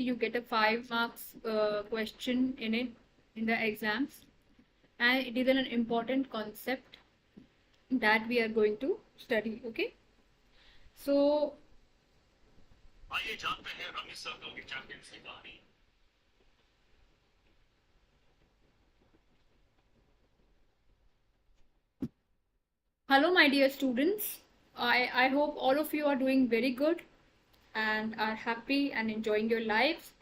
you get a 5 marks question in it in the exams, and it is an important concept that we are going to study. Okay, so आइए जानते हैं rummy circle के champions की कहानी। hello my dear students, I hope all of you are doing very good and are happy and enjoying your lives.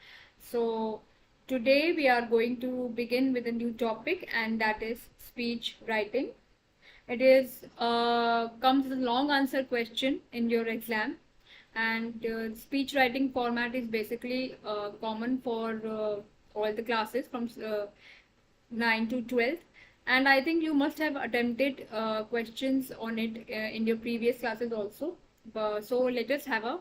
So today we are going to begin with a new topic, and that is speech writing. It is comes as a long answer question in your exam, and speech writing format is basically common for all the classes from 9 to 12, and I think you must have attempted questions on it in your previous classes also. So let us have a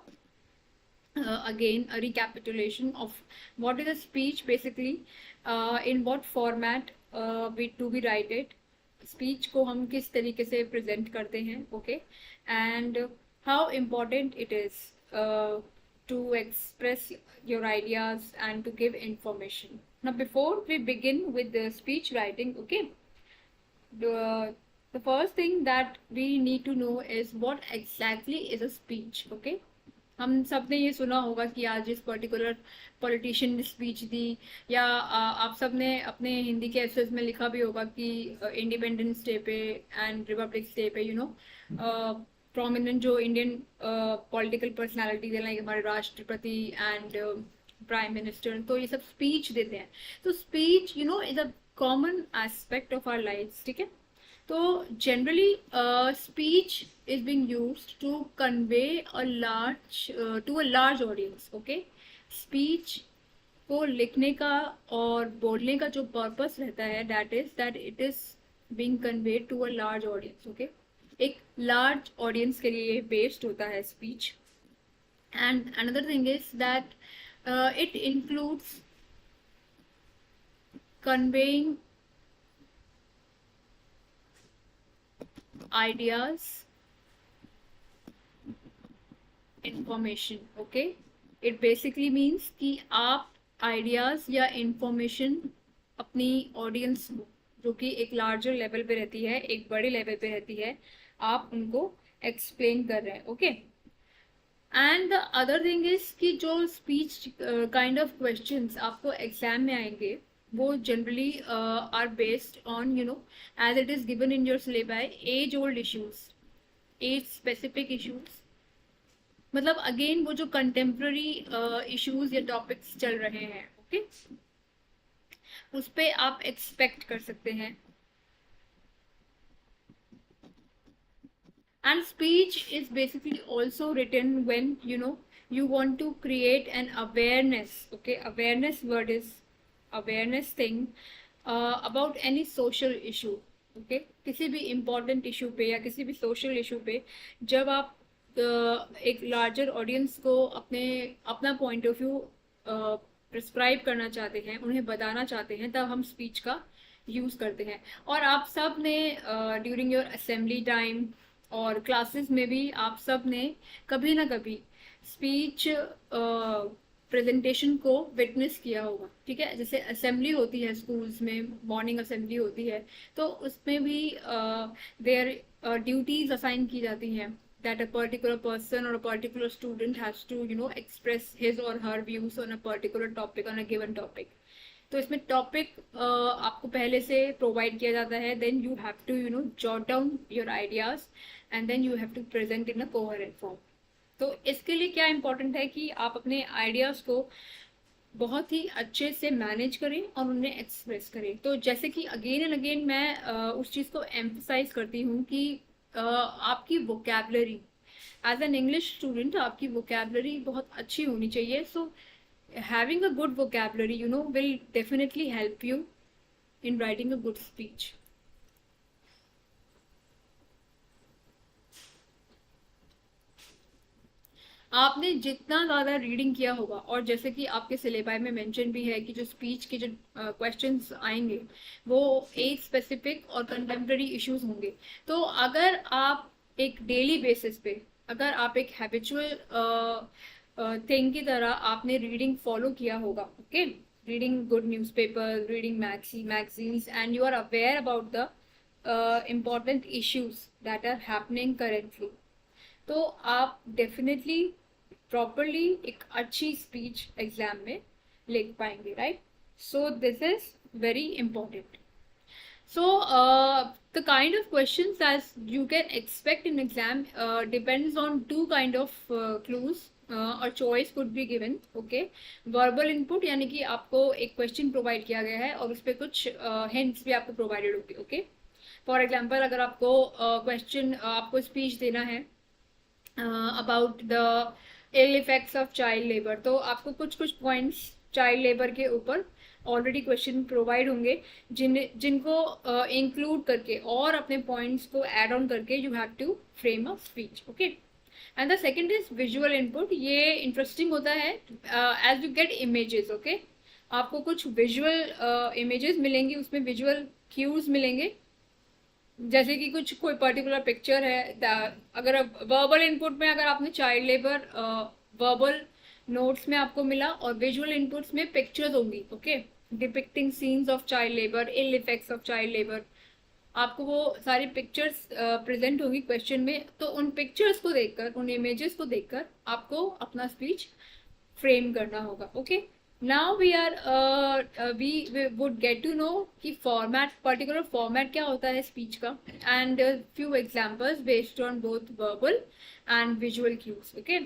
again a recapitulation of what is a speech basically, in what format we write it, speech को हम किस तरीके से present करते हैं, okay, and how important it is to express your ideas and to give information. Now before we begin with the speech writing, okay, the the first thing that we need to know is what exactly is a speech. Okay, हम सब ने ये सुना होगा कि आज इस particular politician ने स्पीच दी, या आप सब ने अपने हिंदी के एसेस में लिखा भी होगा कि इंडिपेंडेंस डे पे एंड रिपब्लिक डे पे प्रोमिनेंट जो इंडियन पॉलिटिकल पर्सनालिटीज है, लाइक हमारे राष्ट्रपति एंड प्राइम मिनिस्टर, तो ये सब स्पीच देते हैं. तो speech is a common aspect of our life. ठीक है, so generally, speech is being used to convey a large to a large audience. Okay, speech को लिखने का और बोलने का जो पर्पस रहता है, that it is being conveyed to a large audience. Okay, एक large audience के लिए based होता है speech. And another thing is that it includes conveying ideas, information. Okay, it basically means कि आप ideas या information अपनी audience को, जो कि एक larger level पे रहती है, एक बड़े level पे रहती है, आप उनको explain कर रहे हैं. Okay, and the other thing is कि जो speech kind of questions आपको exam में आएंगे, वो generally are based on, as it is given in your syllabi, age old issues, age specific issues. मतलब अगेन वो जो कंटेम्प्ररी इश्यूज या टॉपिक्स चल रहे हैं, ओके, उस पे आप एक्सपेक्ट कर सकते हैं. And speech is basically also written when you want to create an awareness. Okay, awareness word is awareness thing about any social issue. Okay, किसी भी इम्पोर्टेंट इशू पे या किसी भी सोशल इशू पे जब आप एक लार्जर ऑडियंस को अपना पॉइंट ऑफ व्यू प्रिस्क्राइब करना चाहते हैं, उन्हें बताना चाहते हैं, तब हम स्पीच का यूज करते हैं. और आप सब ने ड्यूरिंग योर असेंबली टाइम और क्लासेस में भी आप सब ने कभी ना कभी स्पीच प्रेजेंटेशन को विटनेस किया होगा. ठीक है, जैसे असेंबली होती है स्कूल्स में, मॉर्निंग असेंबली होती है, तो उसमें भी देयर ड्यूटीज असाइन की जाती हैं, that a particular person or a particular student has to express his or her views on a particular topic, on a given topic. तो इसमें टॉपिक आपको पहले से प्रोवाइड किया जाता है, then you have to jot down your ideas and then you have to present in a coherent form. तो इसके लिए क्या इम्पोर्टेंट है कि आप अपने आइडियाज को बहुत ही अच्छे से मैनेज करें और उन्हें एक्सप्रेस करें. तो जैसे कि अगेन एंड अगेन मैं उस चीज़ को एम्फसाइज करती हूँ कि आपकी vocabulary as an English student, आपकी वोकैबलरी बहुत अच्छी होनी चाहिए. So having a good vocabulary will definitely help you in writing a good speech. आपने जितना ज़्यादा रीडिंग किया होगा, और जैसे कि आपके सिलेबस में मेंशन भी है कि जो स्पीच के जो क्वेश्चंस आएंगे वो एज स्पेसिफिक और कंटेम्प्रेरी इश्यूज होंगे. तो अगर आप एक डेली बेसिस पे, अगर आप एक हैबिचुअल थिंग की तरह आपने रीडिंग फॉलो किया होगा. Okay, reading good newspaper, reading magazines, and you are aware about the important issues that are happening currently. तो आप डेफिनेटली प्रॉपरली एक अच्छी स्पीच एग्जाम में लिख पाएंगे, right? So this is very important. So, the kind of questions that you can expect in exam depends on two kind of clues. और choice could be given. Okay, verbal input यानी कि आपको एक question provide किया गया है और उस पर कुछ hints भी आपको provided होगी. Okay, for example, अगर आपको question आपको speech देना है about the ill effects of child labour, तो आपको कुछ कुछ पॉइंट्स चाइल्ड लेबर के ऊपर ऑलरेडी क्वेश्चन प्रोवाइड होंगे, जिनको इंक्लूड करके और अपने पॉइंट्स को ऐड ऑन करके you have to frame a speech. Okay, and the second is visual input. ये इंटरेस्टिंग होता है as you get images. Okay, आपको कुछ विजुअल इमेजेस मिलेंगी, उसमें विजुअल क्यूज मिलेंगे, जैसे कि कुछ कोई पर्टिकुलर पिक्चर है. अगर वर्बल इनपुट में अगर आपने चाइल्ड लेबर वर्बल नोट्स में आपको मिला, और विजुअल इनपुट्स में पिक्चर्स होंगी. Okay, depicting scenes of child labour, ill effects of child labour, आपको वो सारी पिक्चर्स प्रेजेंट होंगी क्वेश्चन में. तो उन पिक्चर्स को देखकर, उन इमेजेस को देखकर आपको अपना स्पीच फ्रेम करना होगा. Okay, now we would get to know कि फॉर्मेट, पर्टिकुलर फॉर्मेट क्या होता है स्पीच का, and few examples based on both verbal and visual cues. Okay,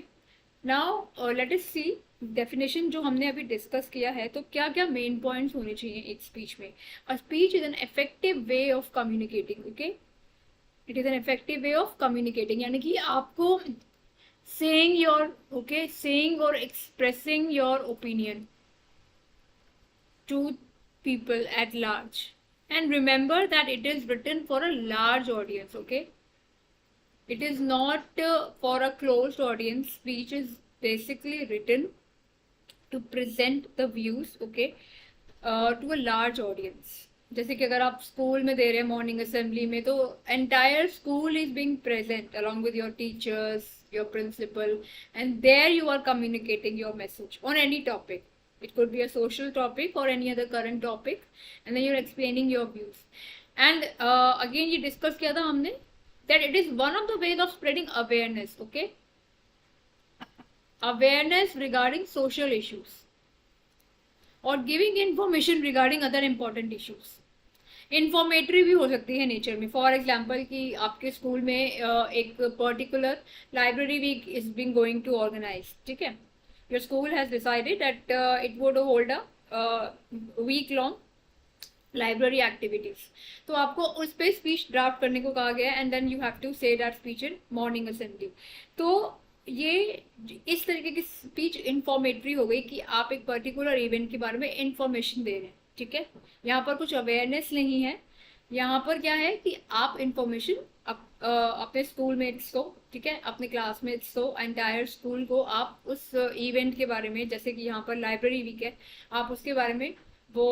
now let us see definition जो हमने अभी डिस्कस किया है. तो क्या क्या मेन पॉइंट्स होने चाहिए एक स्पीच में? A speech is an effective way of communicating. Okay, it is an effective way of communicating, यानी कि आपको saying or expressing your opinion to people at large. And remember that it is written for a large audience. Okay, it is not for a closed audience. Speech is basically written to present the views, okay, to a large audience. जैसे कि अगर आप school में दे रहे हैं morning assembly में, तो entire school is being present along with your teachers, your principal, and there you are communicating your message on any topic. It could be a social topic or any other current topic, and then you're explaining your views. And again ये discuss किया था हमने that it is one of the ways of spreading awareness. Okay, awareness regarding social issues or giving information regarding other important issues. Informatory भी हो सकती है nature में. For example कि आपके स्कूल में एक particular library week is being going to organise. ठीक है, your school has decided that it would hold a week long library activities. तो आपको उस पर स्पीच ड्राफ्ट करने को कहा गया, and then you have to say that speech in morning assembly. तो ये इस तरीके की स्पीच इंफॉर्मेटरी हो गई कि आप एक पर्टिकुलर इवेंट के बारे में इंफॉर्मेशन दे रहे हैं. ठीक है, यहाँ पर कुछ अवेयरनेस नहीं है, यहाँ पर क्या है कि आप इंफॉर्मेशन अपने स्कूलमेट्स को, ठीक है, अपने क्लासमेट्स को, एंटायर स्कूल को आप उस इवेंट के बारे में, जैसे कि यहाँ पर लाइब्रेरी वीक है, आप उसके बारे में वो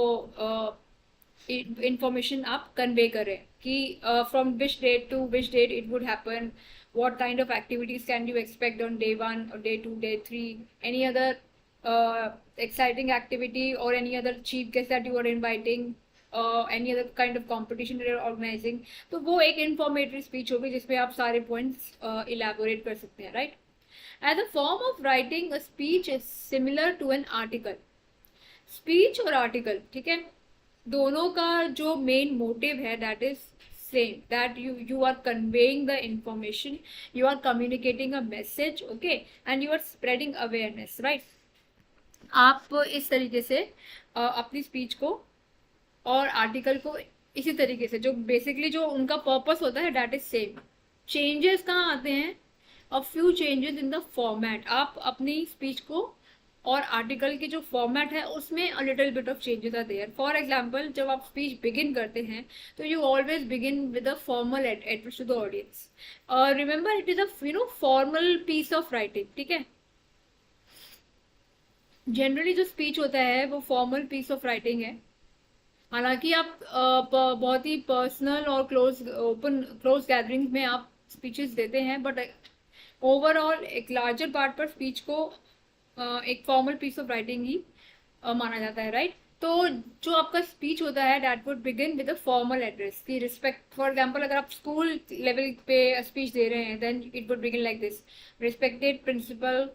इंफॉर्मेशन आप कन्वे करें कि from which date to which date it would happen, what kind of activities can you expect on day 1 or day 2, day 3, any other exciting activity or any other chief guest that you are inviting, any other kind of competition you are organizing. तो वो एक informatory speech होगी जिसमें आप सारे points elaborate कर सकते हैं, right? As a form of writing, a speech is similar to an article. Speech और article, ठीक है, दोनों का जो main motive है that is same, that you are conveying the information, you are communicating a message, okay, and you are spreading awareness, right? आप इस तरीके से अपनी स्पीच को और आर्टिकल को इसी तरीके से, जो बेसिकली जो उनका पर्पस होता है दैट इज सेम. चेंजेस कहाँ आते हैं? A few changes in the format. आप अपनी स्पीच को और आर्टिकल के जो फॉर्मेट है उसमें a little bit of changes are there. For example, जब आप स्पीच बिगिन करते हैं तो you always begin with a formal address to the audience. Remember, it is a formal piece of writing. ठीक है, जनरली जो स्पीच होता है वो फॉर्मल पीस ऑफ राइटिंग है. हालांकि आप बहुत ही पर्सनल और क्लोज गैदरिंग्स में आप स्पीचेस देते हैं, बट ओवरऑल एक लार्जर पार्ट पर स्पीच को एक फॉर्मल पीस ऑफ राइटिंग ही माना जाता है, राइट? तो जो आपका स्पीच होता है that would begin with a formal address की रिस्पेक्ट। फॉर एग्जांपल अगर आप स्कूल लेवल पे स्पीच दे रहे हैं then it would begin like this: respected principal,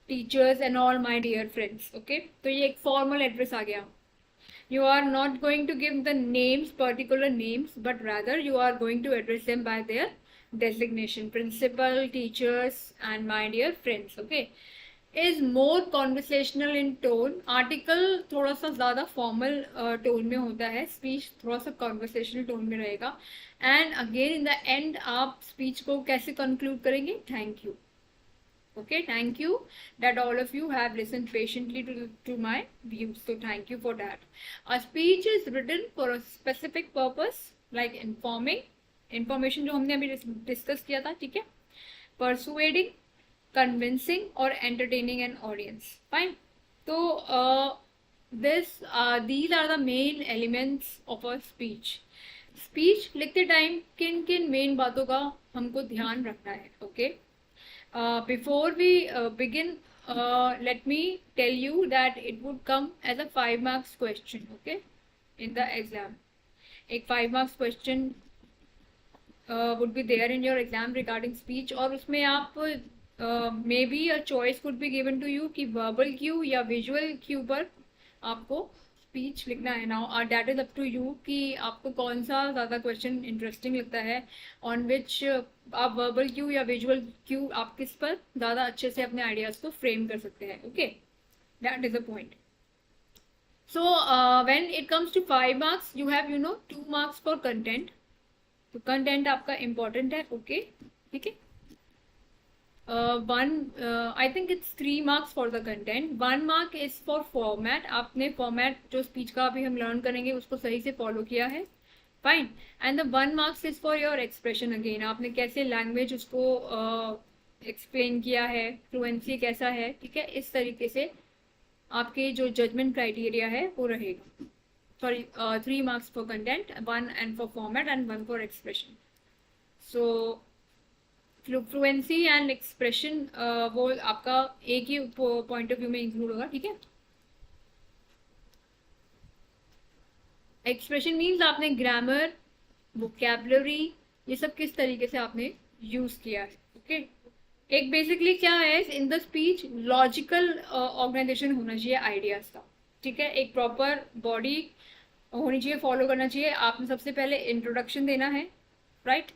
teachers and all my dear friends. Okay, तो ये एक फॉर्मल एड्रेस आ गया। You are not going to give the names, particular names, but rather you are going to address them by their designation: principal, teachers, and my dear friends. Okay, is more conversational in tone. Article थोड़ा सा ज़्यादा formal tone में होता है, speech थोड़ा सा conversational tone में रहेगा। And again in the end आप speech को कैसे conclude करेंगे? Thank you. Okay, thank you that all of you have listened patiently to my views. So thank you for that. A speech is written for a specific purpose, like informing, information जो हमने अभी discuss किया था, ठीक है, persuading, convincing और entertaining an audience. Fine. तो these are the main elements of a speech. Speech लिखते टाइम किन किन मेन बातों का हमको ध्यान रखना है? Okay, before we begin, let me tell you that it would come as a 5 marks question. Okay, in the exam एक 5 marks question would be there in your exam regarding speech, और उसमें आप maybe a choice could be given to you कि verbal cue या visual cue पर आपको speech लिखना है। Now that is up to you कि आपको कौन सा ज़्यादा क्वेश्चन इंटरेस्टिंग लगता है, ऑन विच आप वर्बल क्यू या विजुअल क्यू आप किस पर ज़्यादा अच्छे से अपने आइडियाज़ को फ्रेम कर सकते हैं। Okay, that is a point. So when it comes to 5 marks you have 2 marks for content. तो कंटेंट आपका इम्पोर्टेंट है। ओके, ठीक है। I think it's 3 marks for the content. 1 mark is for format. आपने format जो speech का अभी हम learn करेंगे उसको सही से follow किया है, fine. And the 1 marks is for your expression again. आपने कैसे language उसको explain किया है, fluency कैसा है, ठीक है, इस तरीके से आपके जो judgment criteria है वो रहेगा। Sorry, 3 marks for content, 1 and for format and 1 for expression. So fluency and expression वो आपका एक ही पॉइंट ऑफ व्यू में इंक्लूड होगा, ठीक है। एक्सप्रेशन मीन्स आपने ग्रामर, वोकैबुलरी, ये सब किस तरीके से आपने यूज किया है। ओके, एक बेसिकली क्या है in the speech, logical organisation होना चाहिए आइडियाज का, ठीक है। एक प्रॉपर बॉडी होनी चाहिए, फॉलो करना चाहिए। आपने सबसे पहले इंट्रोडक्शन देना है, right,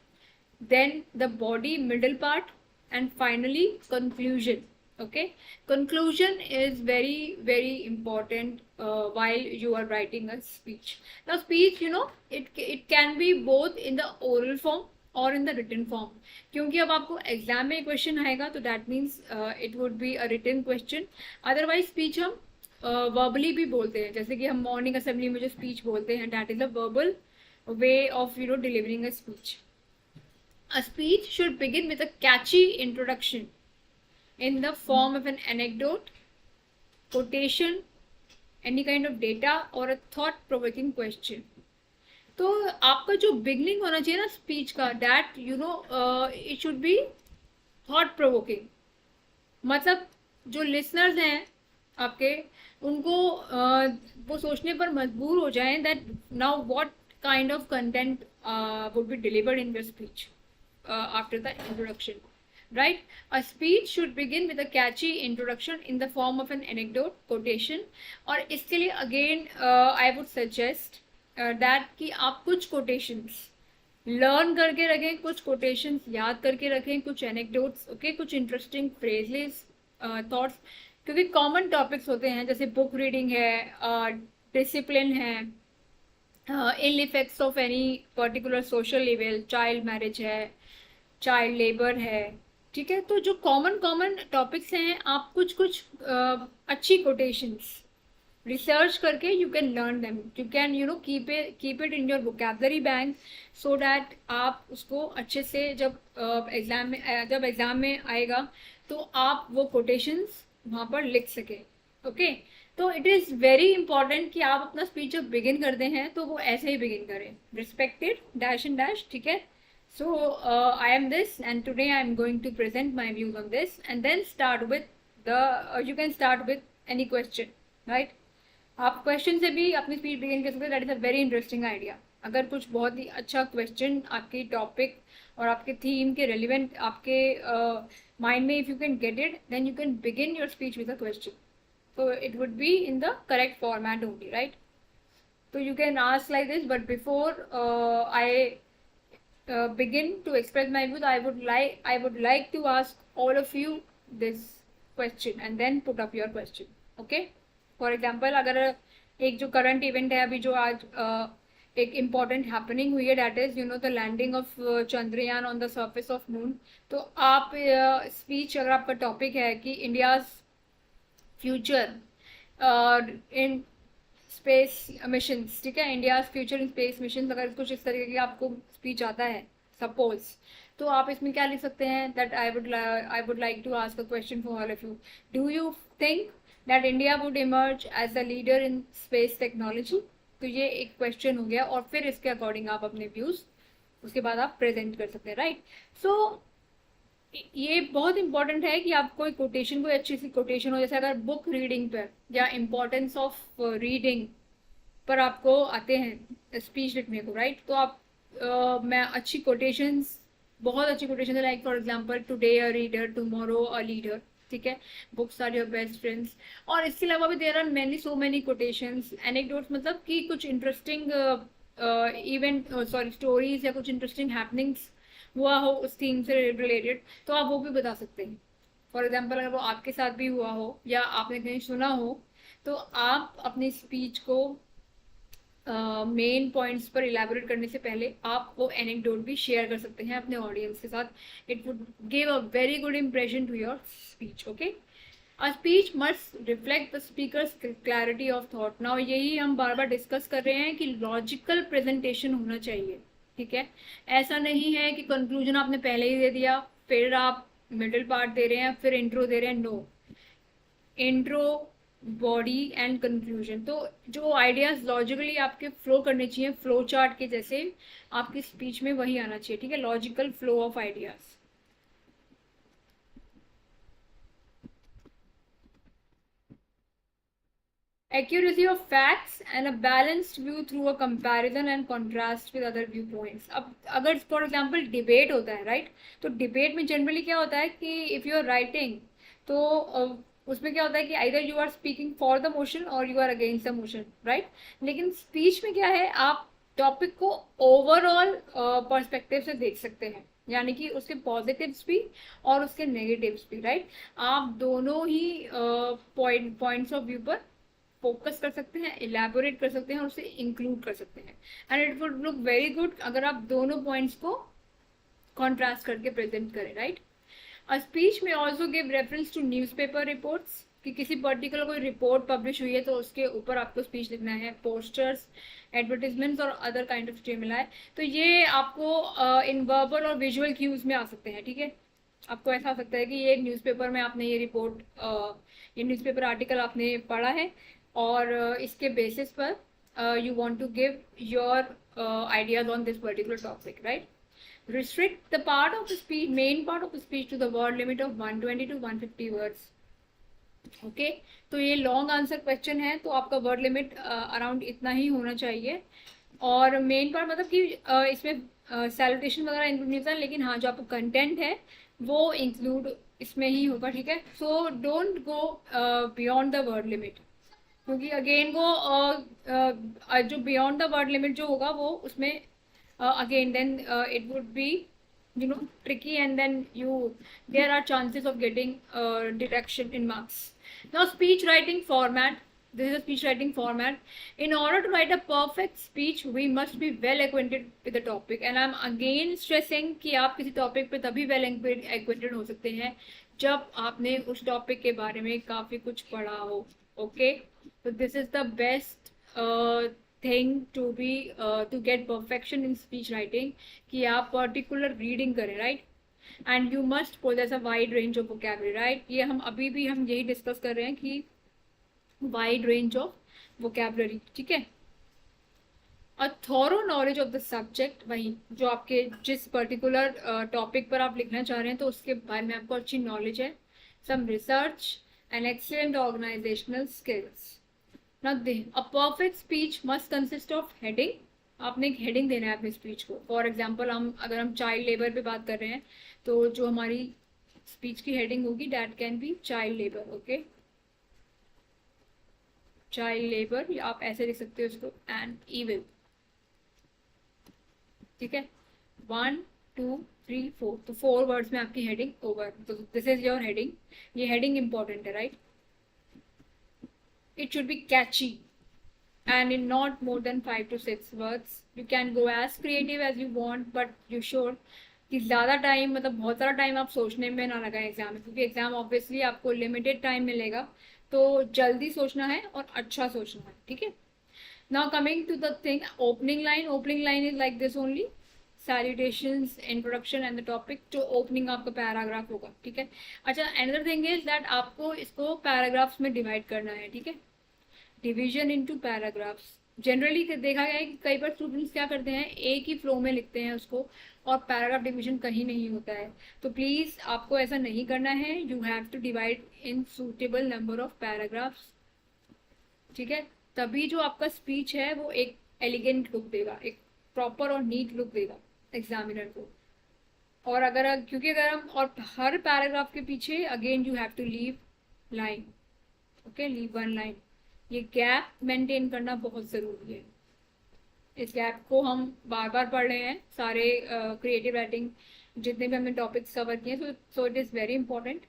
then the body middle part, and finally conclusion. Okay, conclusion is very important while you are writing a speech. Now speech, it can be both in the oral form or in the written form, क्योंकि अब आपको exam में question आएगा तो that means it would be a written question. Otherwise speech हम verbally भी बोलते हैं, जैसे कि हम मॉर्निंग असेंबली में जो स्पीच बोलते हैं that is a verbal way of delivering a speech. A speech should begin with a catchy introduction in the form of an anecdote, quotation, any kind of data, or a thought-provoking question. तो आपका जो beginning होना चाहिए ना speech का, that it should be thought provoking. मतलब जो listeners हैं आपके, उनको वो सोचने पर मजबूर हो जाएं that now what kind of content would be delivered in your speech after the introduction, right? A speech should begin with a catchy introduction in the form of an anecdote, quotation, और इसके लिए again I would suggest that कि आप कुछ quotations learn करके रखें, कुछ quotations याद करके रखें, कुछ anecdotes, okay, कुछ interesting phrases, thoughts, क्योंकि common topics होते हैं जैसे book reading है, discipline है, ill effects of any particular social evil, child marriage है, चाइल्ड लेबर है, ठीक है। तो जो कॉमन टॉपिक्स हैं आप कुछ अच्छी कोटेशंस रिसर्च करके you can learn them, you can keep it in your vocabulary bank, so that आप उसको अच्छे से जब एग्जाम में आएगा तो आप वो कोटेशंस वहाँ पर लिख सके। ओके, तो इट इज़ वेरी इंपॉर्टेंट कि आप अपना स्पीच जब बिगिन करते हैं तो वो ऐसे ही बिगिन करें, रिस्पेक्टेड डैश एंड डैश, ठीक है। So I am this, and today I am going to present my views on this, and then start with You can start with any question, right? आप question से भी अपनी speech begin कर सकते हैं. That is a very interesting idea. अगर कुछ बहुत ही अच्छा क्वेश्चन आपके टॉपिक और आपके थीम के रेलिवेंट आपके माइंड में, if you can get it, then you can begin your speech with a question. So it would be in the correct format only, right? So you can ask like this, but before I begin to express my views, I would like to ask all of you this question and then put up your question. Okay? For example, अगर एक जो current event है अभी जो आज एक important happening हुई है, that is you know the landing of Chandrayaan on the surface of moon. तो आप स्पीच अगर आपका टॉपिक है कि India future in space missions, ठीक है, India future in space mission, अगर कुछ इस तरीके की आपको स्पीच आता है सपोज, तो आप इसमें क्या लिख सकते हैं? That I would like to ask a question for all of you. Do you think that India would emerge as a leader in space technology? तो ये एक क्वेश्चन हो गया और फिर इसके अकॉर्डिंग आप अपने व्यूज उसके बाद आप प्रेजेंट कर सकते हैं, राइट? सो ये बहुत इंपॉर्टेंट है कि आप कोई कोटेशन, कोई अच्छी सी कोटेशन हो, जैसे अगर बुक रीडिंग पर या इम्पोर्टेंस ऑफ रीडिंग पर आपको आते हैं स्पीच लिखने को, राइट? तो आप मैं अच्छी कोटेशंस, बहुत अच्छी कोटेशन है, like for example today a reader tomorrow a leader, ठीक है, books are your best friends. और इसके अलावा भी there are many so many quotations, anecdotes, मतलब कि कुछ इंटरेस्टिंग इवेंट, सॉरी, स्टोरीज या कुछ इंटरेस्टिंग हैपनिंग्स हुआ हो उस थीम से रिलेटेड, तो आप वो भी बता सकते हैं. फॉर एग्जाम्पल अगर वो आपके साथ भी हुआ हो या आपने कहीं सुना हो, तो आप अपनी स्पीच को मेन पॉइंट्स पर इलेबोरेट करने से पहले आप वो एनेक्डोट भी शेयर कर सकते हैं अपने ऑडियंस के साथ. It would give a very good impression to your speech. Okay, a speech must reflect the speaker's clarity of thought. Now यही हम बार बार डिस्कस कर रहे हैं कि लॉजिकल प्रेजेंटेशन होना चाहिए, ठीक है? ऐसा नहीं है कि कंक्लूजन आपने पहले ही दे दिया, फिर आप मिडिल पार्ट दे रहे हैं, फिर इंट्रो दे रहे हैं. No, intro, body and conclusion. तो जो आइडियाज लॉजिकली आपके फ्लो करने चाहिए, फ्लो चार्ट के जैसे, आपकी स्पीच में वही आना चाहिए, ठीक है? Logical flow of ideas. Accuracy of facts and a balanced view through a comparison and contrast with other viewpoints. अब अगर फॉर एग्जाम्पल डिबेट होता है, राइट? तो डिबेट में जनरली क्या होता है कि इफ यू आर राइटिंग, तो उसमें क्या होता है कि either you are speaking for the motion और you are against the motion, right? लेकिन स्पीच में क्या है, आप टॉपिक को ओवरऑल पर्सपेक्टिव से देख सकते हैं, यानी कि उसके पॉजिटिव्स भी और उसके नेगेटिव्स भी, राइट? आप दोनों ही पॉइंट्स ऑफ व्यू पर फोकस कर सकते हैं, इलेबोरेट कर सकते हैं और उसे इंक्लूड कर सकते हैं. And it would look very good अगर आप दोनों पॉइंट्स को कॉन्ट्रास्ट करके प्रेजेंट करें, राइट? अ स्पीच में also give reference to newspaper reports, कि किसी पर्टिकुलर कोई रिपोर्ट पब्लिश हुई है तो उसके ऊपर आपको स्पीच लिखना है, पोस्टर्स, एडवर्टीजमेंट्स और अदर काइंड ऑफ स्टिमुलाई. तो ये आपको इन वर्बल और विजुअल क्यूज में आ सकते हैं, ठीक है? आपको ऐसा हो सकता है कि ये न्यूज़पेपर में आपने ये रिपोर्ट, ये न्यूज़पेपर आर्टिकल आपने पढ़ा है और इसके बेसिस पर you want to give your ideas on this particular topic, right? Restrict the part of the speech, main part of the speech, to the word limit of 120 to 150 words. Okay, तो ये long answer question है, तो आपका word limit around इतना ही होना चाहिए. और main part मतलब कि इसमें सैल्यूटेशन वगैरह इंक्लूड नहीं होता, लेकिन हाँ जो आपका कंटेंट है वो इंक्लूड इसमें ही होगा, ठीक है? So don't go beyond the word limit, क्योंकि अगेन वो जो बियॉन्ड द वर्ड लिमिट जो होगा वो उसमें again then it would be, you know, tricky, and then there are chances of getting deduction in marks. Now speech writing format, this is a speech writing format. In order to write a perfect speech we must be well acquainted with the topic, and I'm again stressing कि आप किसी topic पे तभी well acquainted हो सकते हैं जब आपने उस टॉपिक के बारे में काफी कुछ पढ़ा हो. Okay, so this is the best thing to be to get perfection in speech writing, कि आप पर्टिकुलर रीडिंग करें, right? And you must possess a wide range of vocabulary, right? ये हम अभी भी हम यही डिस्कस कर रहे हैं कि वाइड रेंज ऑफ वोकैबुलरी, ठीक है? A thorough knowledge of the subject, वही जो आपके जिस पर्टिकुलर टॉपिक पर आप लिखना चाह रहे हैं तो उसके बारे में आपको अच्छी नॉलेज है. Some research, and excellent organizational skills. Now, a perfect speech must consist of heading. आपने एक हेडिंग देना है अपने स्पीच को. फॉर एग्जाम्पल अगर हम चाइल्ड लेबर पे बात कर रहे हैं तो जो हमारी स्पीच की हेडिंग होगी that can be child labour. Okay, child labour, या आप ऐसे लिख सकते हो इसको, एंड इविल. ठीक है, 1 2 3 4, तो 4 वर्ड्स में आपकी हेडिंग ओवर. तो दिस इज योर हेडिंग. ये हेडिंग इंपॉर्टेंट है, right? It should be catchy and in not more than 5 to 6 words. You can go as creative as you want, but you sure कि ज़्यादा time, मतलब बहुत सारा time आप सोचने में ना लगाएं एग्जाम में, क्योंकि एग्जाम ऑब्वियसली आपको लिमिटेड टाइम मिलेगा. तो जल्दी सोचना है और अच्छा सोचना है. ठीक है. Now coming to the thing, opening line. Opening line is like this only: salutations, introduction and the topic. जो ओपनिंग आपका पैराग्राफ होगा. ठीक है. अच्छा, अनदर थिंग इज दैट आपको इसको पैराग्राफ्स में डिवाइड करना है. ठीक है, डिवीजन इनटू पैराग्राफ्स. जनरली देखा गया है कि कई बार स्टूडेंट्स क्या करते हैं, एक ही फ्लो में लिखते हैं उसको, और पैराग्राफ डिवीजन कहीं नहीं होता है. तो प्लीज आपको ऐसा नहीं करना है. You have to divide in suitable number of paragraphs. ठीक है, तभी जो आपका स्पीच है वो एक एलिगेंट लुक देगा, एक प्रॉपर और नीट लुक देगा एग्जामिनर को. और अगर, क्योंकि अगर हम, और हर पैराग्राफ के पीछे again you have to leave line. Okay, leave 1 line. ये गैप मेंटेन करना बहुत ज़रूरी है. इस गैप को हम बार बार पढ़ रहे हैं सारे क्रिएटिव राइटिंग जितने भी हमने टॉपिक्स कवर किए हैं. So it is very important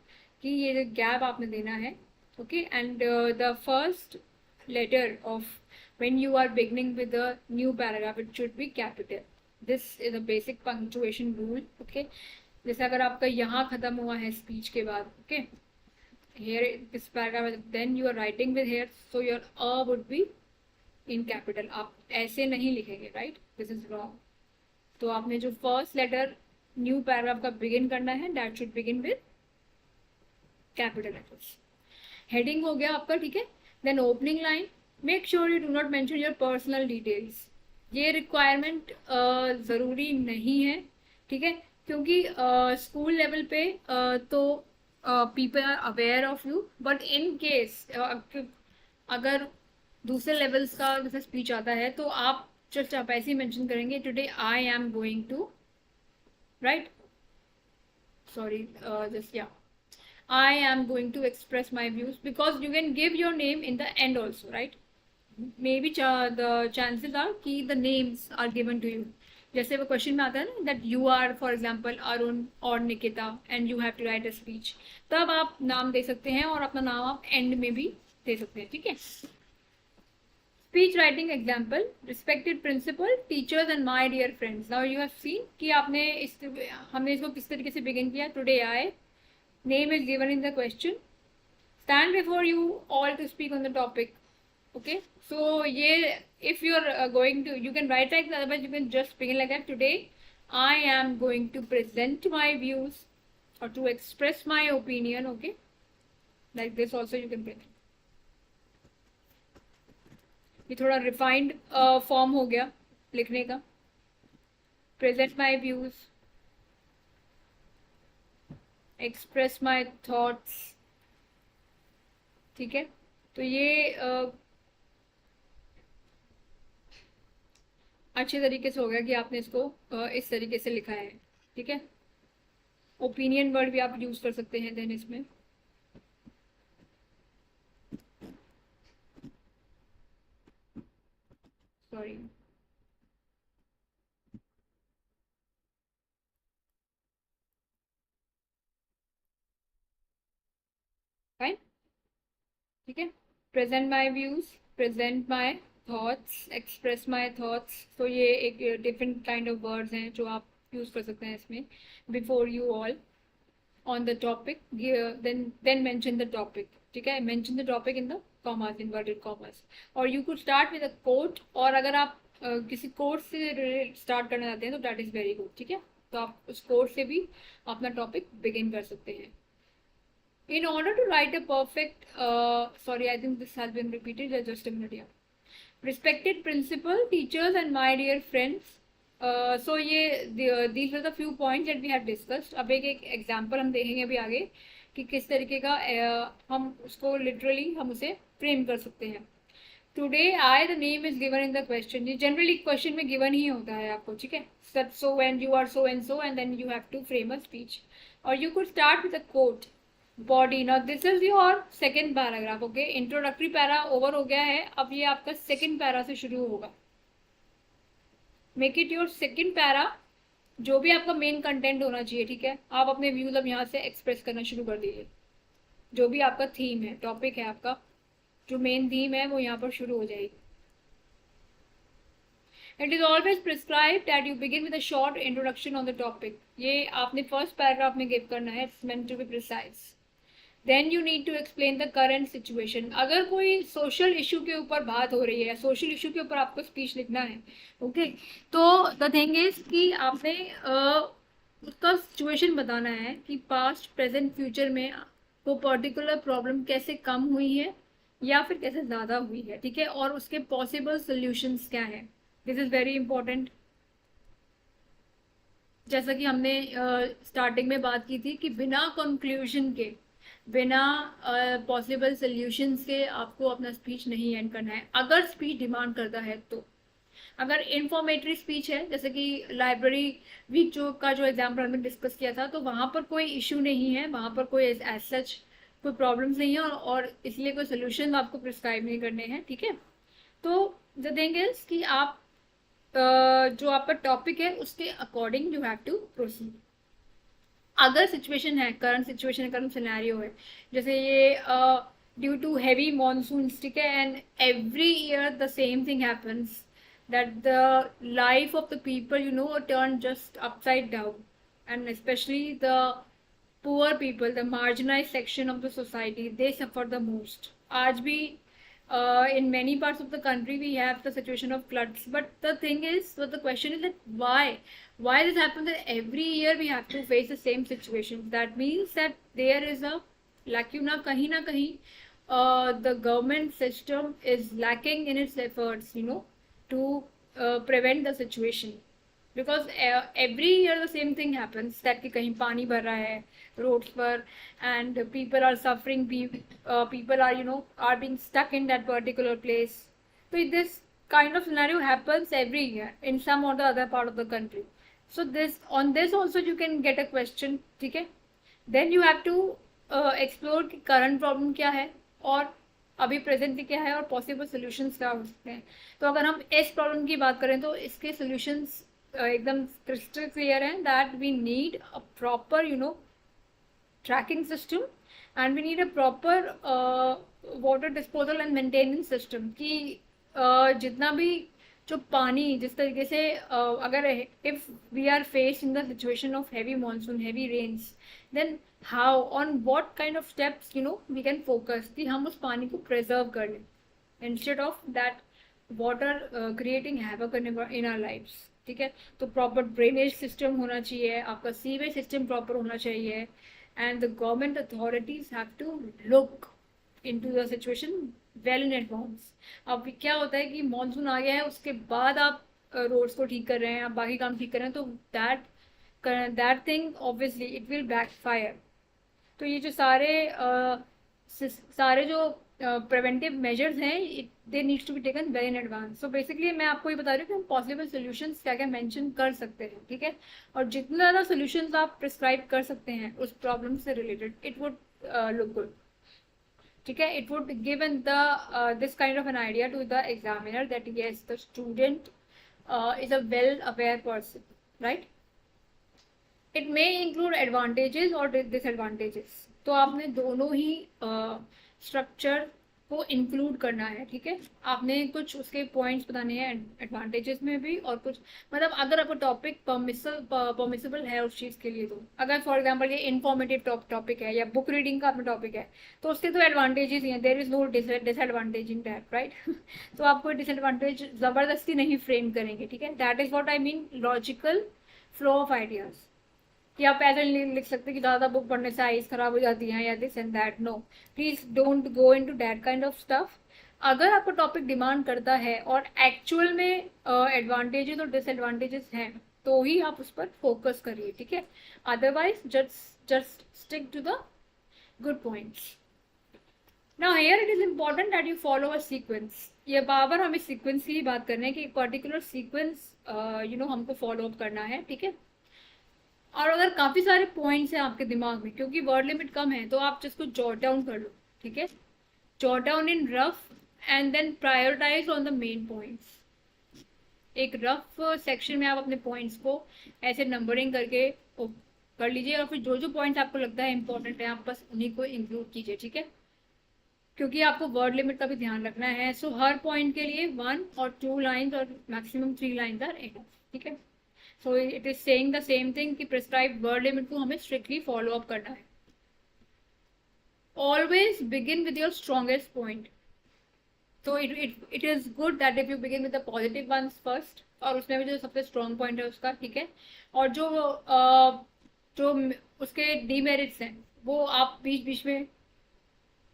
कि ये गैप आपने देना है. Okay, and the first letter of when you are beginning with a new paragraph it should be capital. This is a basic punctuation rule. Okay, जैसे अगर आपका यहाँ खत्म हुआ है स्पीच के बाद, okay, here this paragraph, then you are writing with here, so your a would be in capital. आप ऐसे नहीं लिखेंगे, right? This is wrong. तो आपने जो फर्स्ट लेटर न्यू पैराग्राफ का बिगिन करना है that should begin with capital letters. Heading हो गया आपका. ठीक है, then opening line. Make sure you do not mention your personal details. ये रिक्वायरमेंट ज़रूरी नहीं है. ठीक है, क्योंकि स्कूल लेवल पे तो people are aware of you, but in case अगर दूसरे लेवल्स का जैसे स्पीच आता है तो आप जस्ट आप ऐसे ही मेंशन करेंगे today I am going to, right, sorry, just या I am going to express my views, because you can give your name in the end also, right? Maybe the chances are कि the names are given to you. जैसे वो question में आता है ना, that you are for example Arun और Nikita and you have to write a speech, तब आप नाम दे सकते हैं और अपना नाम आप एंड में भी दे सकते हैं. ठीक है. Speech writing example: respected principal, teachers and my dear friends. Now you have seen कि हमने इसको किस तरीके से बिगिन किया. Today I, name is given in the question, stand before you all to speak on the topic. Okay, so if you're going to, you can write like that, otherwise you can just begin like that: today I am going to present my views or to express my opinion. Okay, like this also you can present. ये थोड़ा refined form हो गया लिखने का. present my views, express my thoughts. ठीक है, तो ये अच्छे तरीके से हो गया कि आपने इसको इस तरीके से लिखा है. ठीक है, ओपिनियन वर्ड भी आप यूज कर सकते हैं देन इसमें. Sorry, fine. ठीक है, present my views, present my thoughts, express my thoughts. तो ये एक डिफरेंट काइंड ऑफ वर्ड्स हैं जो आप यूज कर सकते हैं इसमें. Before you all on the topic, then mention the topic. ठीक है, mention the topic in the commas, inverted commas. और you could start with a quote, और अगर आप किसी कोर्स से स्टार्ट करना चाहते हैं तो that is very good. ठीक है, तो आप उस कोर्स से भी अपना टॉपिक बिगिन कर सकते हैं. In order to write a perfect, sorry, I think this has been repeated, just a minute. Yeah. Respected principal, teachers and my dear friends. So ये these were the few points that we have discussed. अब एक example हम देखेंगे अभी आगे कि किस तरीके का हम उसको लिटरली हम उसे फ्रेम कर सकते हैं. Today I the name is given in the question. ये जनरली क्वेश्चन में गिवन ही होता है आपको, ठीक है. Such so when you are so and then you have to frame a speech, और you could start with a quote. Body. Now this is your second paragraph. Okay, introductory para over हो गया है. अब ये आपका second para से शुरू होगा. Make it your second para. जो भी आपका मेन कंटेंट होना चाहिए, ठीक है, आप अपने व्यूज अब यहाँ से एक्सप्रेस करना शुरू कर दीजिए. जो भी आपका थीम है, टॉपिक है आपका, जो मेन थीम है वो यहाँ पर शुरू हो जाएगी. It is always prescribe that you begin with a short introduction on the topic. ये आपने फर्स्ट पैराग्राफ में गिव करना है. It's meant to be precise. Then you need to explain the current situation. अगर कोई सोशल इशू के ऊपर बात हो रही है, सोशल इशू के ऊपर आपको स्पीच लिखना है, ओके, तो द थिंग इज कि आपने उसका सिचुएशन बताना है कि पास्ट प्रेजेंट फ्यूचर में वो पर्टिकुलर प्रॉब्लम कैसे कम हुई है या फिर कैसे ज़्यादा हुई है, ठीक है, और उसके पॉसिबल सोल्यूशंस क्या है. This is very important. जैसा कि हमने स्टार्टिंग में बात की थी कि बिना कंक्लूजन के, बिना पॉसिबल सोल्यूशंस के आपको अपना स्पीच नहीं एंड करना है. अगर स्पीच डिमांड करता है तो, अगर इंफॉर्मेटरी स्पीच है, जैसे कि लाइब्रेरी वीक जो एग्जाम्पल हमने डिस्कस किया था, तो वहाँ पर कोई इशू नहीं है, वहाँ पर कोई एज सच कोई प्रॉब्लम्स नहीं है, और इसलिए कोई सोल्यूशन आपको प्रिस्क्राइब नहीं करने हैं, ठीक है. तो द थिंग इज कि आप जो आपका टॉपिक है उसके according you have to proceed. अगर सिचुएशन है, करंट सिचुएशन है, करंट सिनेरियो है, जैसे ये ड्यू टू हैवी मानसून, ठीक है, and every year the same thing happens, that the life of the people, you know, turn just upside down, and especially the poor people, the marginalized section of the society, they suffer the most. Aaj bhi in many parts of the country we have the situation of floods, but the thing is, so the question is that why this happens, that every year we have to face the same situation. That means that there is a lacuna kahin na kahin. The government system is lacking in its efforts, you know, to prevent the situation. Because every year the same thing happens, that कि कहीं पानी भर रहा है roads पर, and people are suffering, people are, you know, are being stuck in that particular place. So this kind of scenario happens every year in some or the other part of the country. So this, on this also you can get a question, ठीक है. Then you have to explore कि current problem क्या है, और अभी present क्या है, और पॉसिबल सोल्यूशंस क्या हो सकते हैं. तो अगर हम इस प्रॉब्लम की बात करें तो इसके सोल्यूशंस एकदम क्रिस्टल क्लियर हैं, that we need a proper, you know, tracking system, and we need a proper water disposal and maintenance system. कि जितना भी जो पानी जिस तरीके से अगर if we are faced in the situation of heavy monsoon, heavy rains, then how, on what kind of steps, you know, we can focus कि हम उस पानी को preserve कर लें, instead of that water creating havoc in our lives, ठीक है. तो proper drainage system होना चाहिए, आपका sewage system proper होना चाहिए, and the government authorities have to look into the situation well in advance. अब क्या होता है कि मानसून आ गया है, उसके बाद आप रोड्स को ठीक कर रहे हैं, आप बाकी काम ठीक कर रहे हैं, तो that thing obviously it will backfire. तो ये जो सारे जो प्रिवेंटिव मेजर्स हैं, they needs to be taken very in advance. So basically मैं आपको ये बता रही हूँ कि हम पॉसिबल सोल्यूशंस क्या क्या मेंशन कर सकते हैं, ठीक है, और जितना ज़्यादा सोल्यूशंस आप प्रिस्क्राइब कर सकते हैं उस प्रॉब्लम से related, it would look good, ठीक है. It would given the this kind of an idea to the examiner that yes the student is a well aware person, right. It may include advantages और disadvantages. तो आपने दोनों ही structure को include करना है, ठीक है. आपने कुछ उसके पॉइंट्स बताने हैं एडवांटेजेस में भी, और कुछ, मतलब अगर आपका टॉपिक परमिसेबल है उस चीज़ के लिए, तो अगर फॉर एग्जांपल ये इन्फॉर्मेटिव टॉपिक है या बुक रीडिंग का अपना टॉपिक है, तो उसके तो एडवांटेजेस ही हैं. There is no disadvantage in that, right. तो आप कोई डिसएडवांटेज ज़बरदस्ती नहीं फ्रेम करेंगे, ठीक है. That is what I mean logical flow of ideas. कि आप ऐसे नहीं लिख सकते कि ज़्यादा बुक पढ़ने से आईज खराब हो जाती हैं या this and that. No, please don't go into that kind of stuff. अगर आपका टॉपिक डिमांड करता है और एक्चुअल में एडवांटेजेस और डिसएडवांटेजेस हैं, तो ही आप उस पर फोकस करिए, ठीक है. Otherwise just stick to the Good points. Now here it is important that you follow a sequence. ये बार हमें सीक्वेंस की ही बात करना है कि एक पर्टिकुलर सीक्वेंस हमको फॉलो अप करना है, ठीक है। और अगर काफी सारे पॉइंट्स हैं आपके दिमाग में, क्योंकि वर्ड लिमिट कम है, तो आप जिसको जॉट डाउन कर लो, ठीक है। Jot down in rough and then prioritise on the main points. एक रफ सेक्शन में आप अपने पॉइंट्स को ऐसे नंबरिंग करके कर लीजिए, और फिर जो जो पॉइंट्स आपको लगता है इंपॉर्टेंट है आप बस उन्हीं को इंक्लूड कीजिए, ठीक है। क्योंकि आपको वर्ड लिमिट का भी ध्यान रखना है। सो हर पॉइंट के लिए 1 और 2 लाइन्स और मैक्सिमम 3 लाइन्स आर इनफ, ठीक है। So it is saying the same thing कि प्रिस्क्राइब वर्ड लिमिट को हमें स्ट्रिक्टली फॉलो अप करना है। Always begin with your strongest point. तो it is good that if you begin with the positive ones first, और उसमें भी जो सबसे स्ट्रॉन्ग पॉइंट है उसका, ठीक है। और जो उसके डीमेरिट्स हैं वो आप बीच बीच में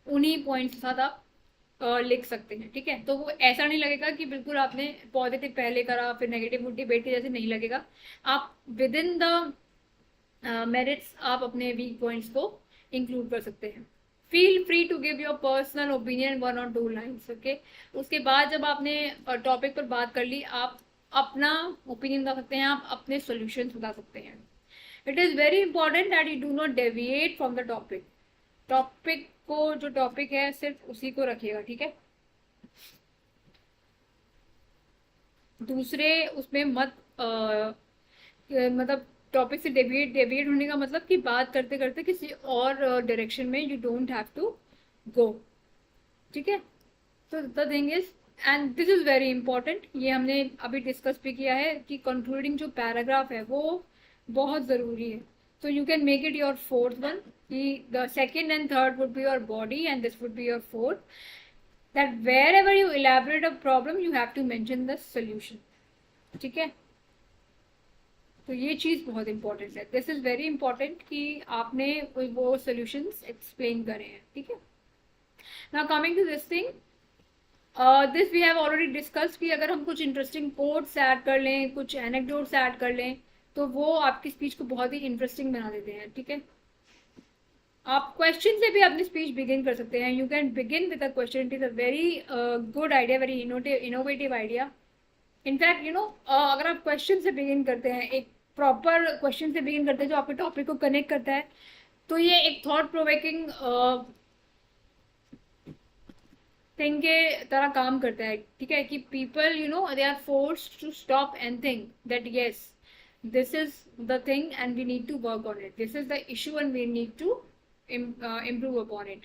उन्हीं पॉइंट्स के साथ आप लिख सकते हैं, ठीक है। तो वो ऐसा नहीं लगेगा कि बिल्कुल आपने पॉजिटिव पहले करा फिर नेगेटिव मोटिवेट के जैसे नहीं लगेगा। आप विद इन द मेरिट्स आप अपने वीक पॉइंट्स को इंक्लूड कर सकते हैं। Feel free to give your personal opinion 1 और 2 लाइन्स, ओके। उसके बाद जब आपने टॉपिक पर बात कर ली, आप अपना ओपिनियन बता सकते हैं, आप अपने सोल्यूशन बता सकते हैं। It is very important that you do not deviate from the topic. Topic को जो टॉपिक है सिर्फ उसी को रखिएगा, ठीक है। दूसरे उसमें मत मतलब टॉपिक से डेविएट होने का मतलब कि बात करते करते किसी और डायरेक्शन में you don't have to go, ठीक है। तो the thing is, and this is very important, ये हमने अभी डिस्कस भी किया है कि कंक्लूडिंग जो पैराग्राफ है वो बहुत ज़रूरी है। So you can make it your fourth one. The second and third would be your body and this would be your fourth. That wherever you elaborate a problem, you have to mention the solution. ठीक है। तो ये चीज़ बहुत important है। This is very important कि आपने वो solutions explain करे हैं, ठीक है। Now coming to this thing, this we have already discuss कि अगर हम कुछ इंटरेस्टिंग कोट्स ऐड कर लें, कुछ एनेक्डोट्स ऐड कर लें, तो वो आपकी स्पीच को बहुत ही इंटरेस्टिंग बना देते हैं, ठीक है। आप क्वेश्चन से भी अपनी स्पीच बिगिन कर सकते हैं। You can begin with a question. It is a very good idea, very innovative idea. In fact अगर आप क्वेश्चन से बिगिन करते हैं, एक प्रॉपर क्वेश्चन से बिगिन करते हैं जो आपके टॉपिक को कनेक्ट करता है, तो ये एक थॉट प्रोवोकिंग थिंग के तरह काम करता है, ठीक है। कि people they are forced to stop and think that yes, this is the thing and we need to work on it. This is the issue and we need to improve upon it.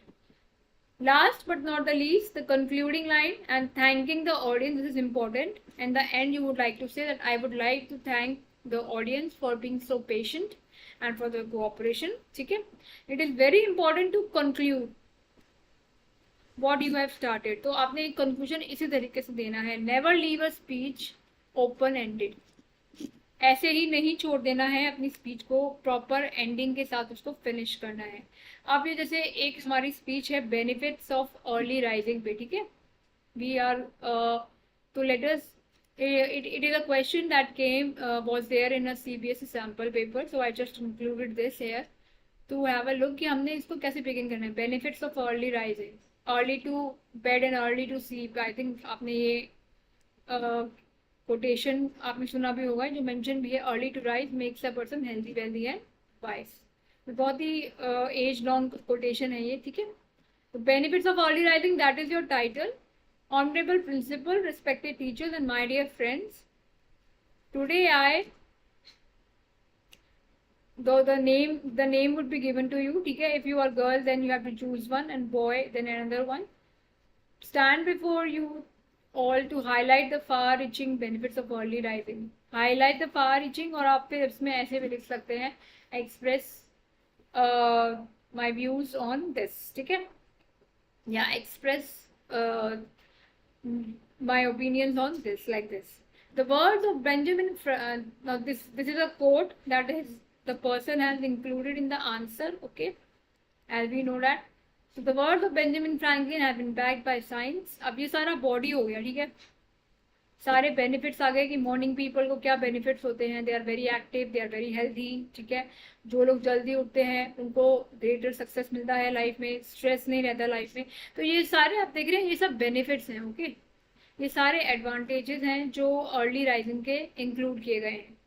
Last but not the least, the concluding line and thanking the audience. This is important. And the end, you would like to say that I would like to thank the audience for being so patient and for the cooperation. ठीक है। It is very important to conclude what you have started. तो आपने एक conclusion इसी तरीके से देना है। Never leave a speech open ended. ऐसे ही नहीं छोड़ देना है अपनी स्पीच को, प्रॉपर एंडिंग के साथ उसको फिनिश करना है। अब ये जैसे एक हमारी स्पीच है बेनिफिट्स ऑफ अर्ली राइजिंग पे, ठीक है। वी आर तो let us, it is a question that came was there in a CBSE sample paper, so I just included this here to have a look कि हमने इसको कैसे begin करना है। Benefits of early rising, early to bed and early to sleep. I think आपने ये quotation आपने सुना भी होगा, जो मेंशन भी है, early to rise makes a person healthy wealthy and wise. बहुत ही एज लॉन्ग कोटेशन है ये, ठीक है। तो benefits of early rising, that is your title. Honourable principal, respected teachers and my dear friends, today I the name would be given to you, ठीक है। if you are girl then you have to choose one and boy then another one. Stand before you all to highlight the far-reaching benefits of early rising. Highlight the far-reaching, और आप फिर इसमें ऐसे भी लिख सकते हैं express my views on this, ठीक है, या express my opinions on this, like this. The words of Benjamin now this is a quote that is the person has included in the answer, okay, as we know that. So the words of Benjamin Franklin have been backed by science. अब ये सारा body हो गया, ठीक है। सारे benefits आ गए कि मॉर्निंग पीपल को क्या बेनिफिट्स होते हैं। They are very active, they are very healthy, ठीक है। जो लोग जल्दी उठते हैं उनको ग्रेटर सक्सेस मिलता है लाइफ में, स्ट्रेस नहीं रहता लाइफ में। तो ये सारे आप देख रहे हैं, ये सब बेनिफिट्स हैं, ओके। ये सारे एडवांटेजेस हैं जो अर्ली राइजिंग के इंक्लूड किए गए हैं,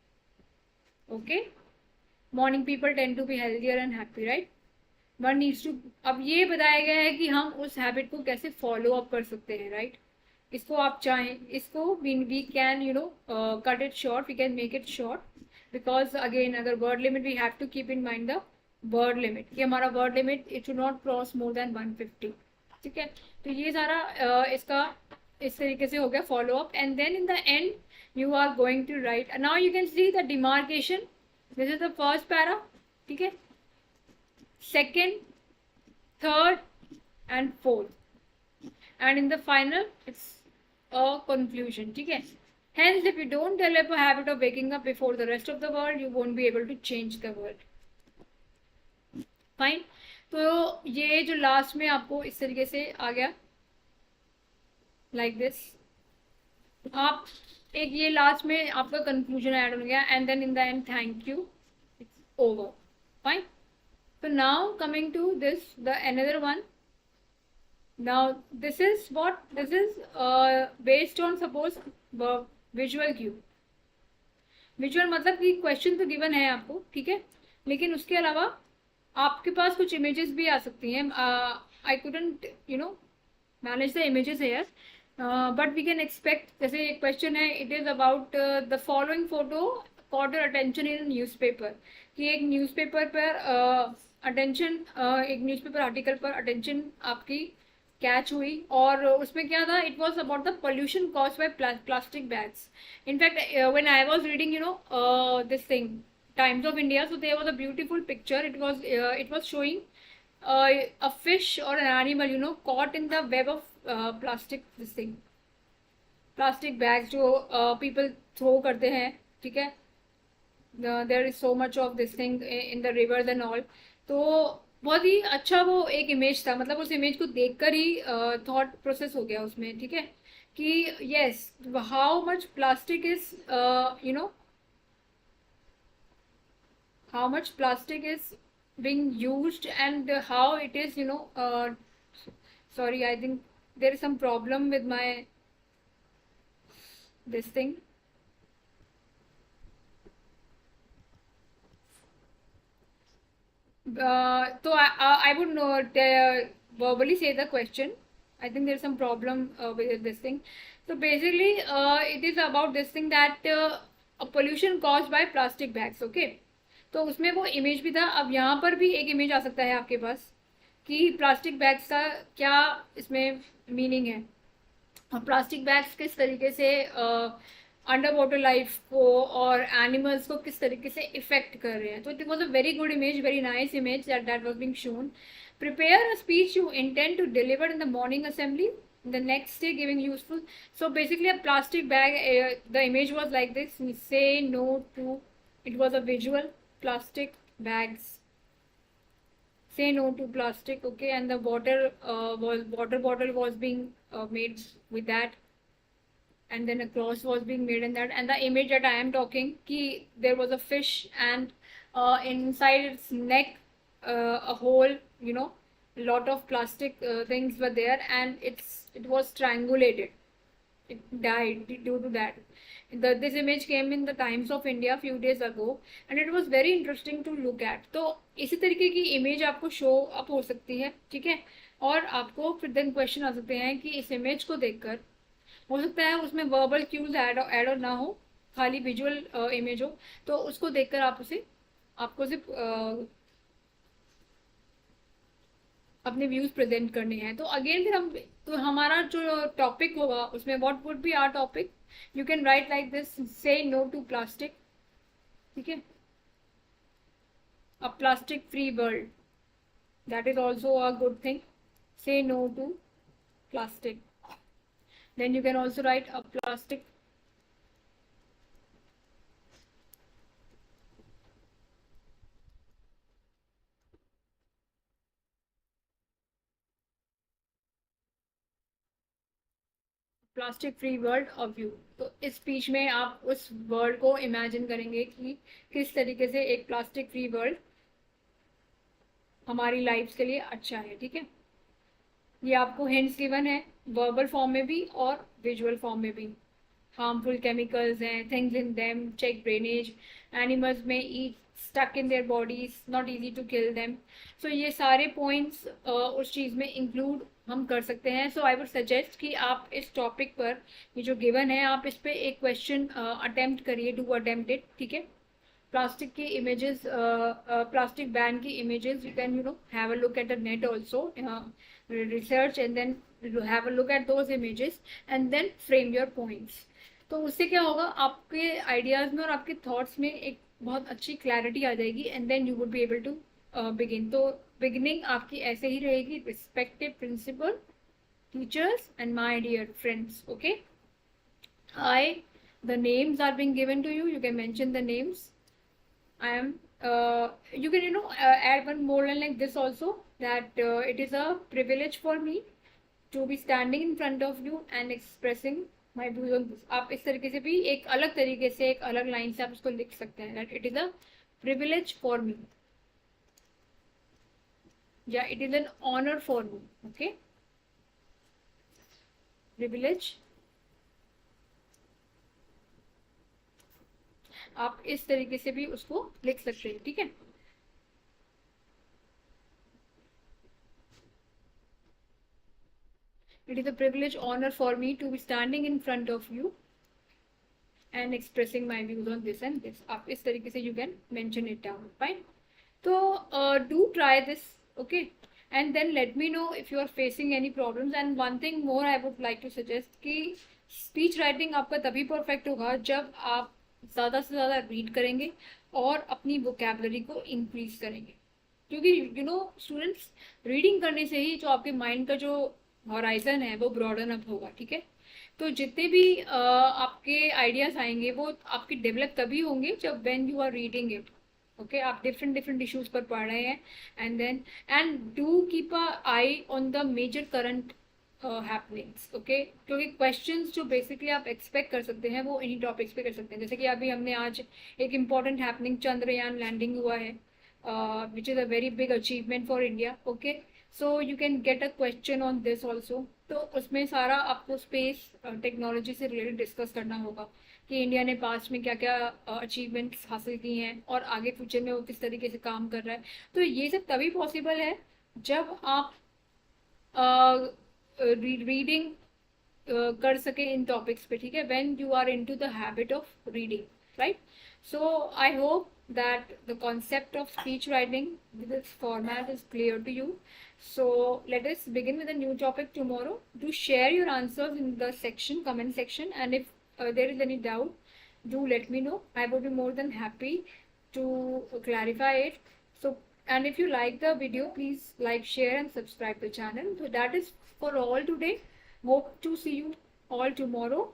okay. Morning people tend to be healthier and happy, right. One needs to, अब ये बताया गया है कि हम उस हैबिट को कैसे फॉलो अप कर सकते हैं, राइट। इसको आप चाहें, इसको we can cut it short, we can make it short. Because again, अगर word limit, we have to keep in mind the word limit, कि हमारा word limit it should not cross more than 150, ठीक है। तो ये सारा इसका इस तरीके से हो गया follow up. And then in the end you are going to write, now you can see the demarcation. This is the first para, ठीक है। Second, third and fourth, and in the final it's a conclusion, ठीक है। Hence, if you don't develop a habit of waking up before the rest of the world, you won't be able to change the world. Fine. तो ये जो last में आपको इस तरीके से आ गया, like this, आप एक ये लास्ट में आपका कंक्लूजन ऐड हो गया, and then in the end thank you, it's over. Fine. So now coming to this, the another one. Now this is based on suppose visual cue. Visual मतलब कि question तो given है आपको, ठीक है, लेकिन उसके अलावा आपके पास कुछ इमेजेस भी आ सकती हैं। I couldn't manage the images here, but we can expect, जैसे एक क्वेश्चन है, it is about the following photo caught your attention in newspaper, कि एक न्यूज़पेपर पर अटेंशन, एक न्यूज़पेपर आर्टिकल पर अटेंशन आपकी कैच हुई, और उसमें क्या था, it was about the pollution cause by plastic bags. In fact when I was reading this thing, Times of India, so there was a beautiful picture. It was showing a fish or an animal, caught in the web of plastic, this thing, plastic bags जो people throw करते हैं, ठीक है। There is so much of this thing in the rivers and all. तो बहुत ही अच्छा वो एक इमेज था, मतलब उस इमेज को देखकर ही थॉट प्रोसेस हो गया उसमें, ठीक है, कि yes, how much plastic is you no how much plastic is being used, and how it is, sorry, I think there is some problem with my this thing. So I would not verbally say the question. I think there's some problem with this thing. So basically, it is about this thing that a pollution caused by plastic bags. Okay. तो उसमें वो image भी था। अब यहाँ पर भी एक इमेज आ सकता है आपके पास कि प्लास्टिक बैग्स का क्या इसमें मीनिंग है, और प्लास्टिक बैग्स किस तरीके से अंडर वाटर लाइफ को और एनिमल्स को किस तरीके से इफेक्ट कर रहे हैं। तो it was a very good image, very nice image that was being shown. Prepare a speech you intend to deliver in the morning assembly the next day, giving useful. So basically a plastic bag, the image was like this: say no to, it was a visual, plastic bags, say no to plastic, okay. And the water bottle was being made with that, and then a cross was being made in that. And the image that I am talking, ki there was a fish, and inside its neck, a hole, lot of plastic things were there, and it was strangulated, it died due to that. This image came in the Times of India few days ago, and it was very interesting to look at. तो इसी तरीके की image आपको show up हो सकती है, ठीक है। और आपको फिर देन क्वेश्चन आ सकते हैं कि इस इमेज को देखकर, हो सकता है उसमें वर्बल क्यूज ऐड और ना हो, खाली विजुअल इमेज हो, तो उसको देखकर आपको सिर्फ अपने व्यूज प्रेजेंट करने हैं। तो अगेन फिर हम, तो हमारा जो टॉपिक होगा उसमें what would be our topic, you can write like this: say no to plastic, ठीक है, a plastic free world, that is also a good thing, say no to plastic. Then you can also write a plastic plastic free world of you. तो इस speech में आप उस world को imagine करेंगे कि किस तरीके से एक प्लास्टिक फ्री वर्ल्ड हमारी लाइफ के लिए अच्छा है। ठीक है, ये आपको हिंट्स गिवन है वर्बल फॉर्म में भी और विजुअल फॉर्म में भी। harmful chemicals and things in them, check drainage, animals may eat stuck in their bodies, not easy to kill them। so ये सारे points उस चीज़ में include हम कर सकते हैं। so I would suggest कि आप इस topic पर ये जो given है आप इस पे एक question attempt करिए, do attempt it। ठीक है, plastic की images, plastic ban की images you can have a look at the net also, research and then have a look at those images and then frame your points। तो उससे क्या होगा, आपके ideas में और आपके थॉट्स में एक बहुत अच्छी क्लैरिटी आ जाएगी and then you would be able to begin. तो बिगिनिंग आपकी ऐसे ही रहेगी, respective principal teachers and my dear friends. Okay, I the names are being given to you, you can mention the names। I am you can add one more line like this also, that it is a privilege for me to be standing in front of you and expressing my views on this। आप इस तरीके से भी एक अलग तरीके से एक अलग लाइन से आप इसको लिख सकते हैं, that it is a privilege for me या it is an honor for me। okay, privilege आप इस तरीके से भी उसको लिख सकते हैं। ठीक है, it is a privilege honor for me to be standing in front of you and expressing my views on this and this। आप इस तरीके से you can mention it down, fine। तो do try this, okay, and then let me know if you are facing any problems। and one thing more I would like to suggest कि speech writing आपका तभी perfect होगा जब आप ज़्यादा से ज़्यादा read करेंगे और अपनी vocabulary को increase करेंगे, क्योंकि स्टूडेंट्स रीडिंग करने से ही जो आपके माइंड का जो हॉराइजन है वो ब्रॉडन अप होगा। ठीक है, तो जितने भी आपके आइडियाज आएंगे वो आपके डेवलप तभी होंगे जब when you are reading it. Okay, आप डिफरेंट डिफरेंट इश्यूज पर पढ़ रहे हैं and then and do keep a eye on the major current happenings. Okay, क्योंकि क्वेश्चंस जो बेसिकली आप एक्सपेक्ट कर सकते हैं वो इन्हीं टॉपिक्स पे कर सकते हैं। जैसे कि अभी हमने आज एक इम्पॉर्टेंट हैपनिंग चंद्रयान लैंडिंग हुआ है, which is a very big achievement for India। Okay, so you can get a question on this also। तो उसमें सारा आपको स्पेस टेक्नोलॉजी से रिलेटेड डिस्कस करना होगा कि इंडिया ने पास्ट में क्या क्या अचीवमेंट्स हासिल की हैं और आगे फ्यूचर में वो किस तरीके से काम कर रहा है। तो ये सब तभी पॉसिबल है जब आप रीडिंग कर सके इन टॉपिक्स पे। ठीक है, when you are into the habit of reading, right. so I hope that the concept of speech writing with its format is clear to you। so let us begin with a new topic tomorrow। do share your answers in the comment section, and if there is any doubt, do let me know। I would be more than happy to clarify it। so and if you like the video, please like, share and subscribe the channel। so that is for all today। hope to see you all tomorrow।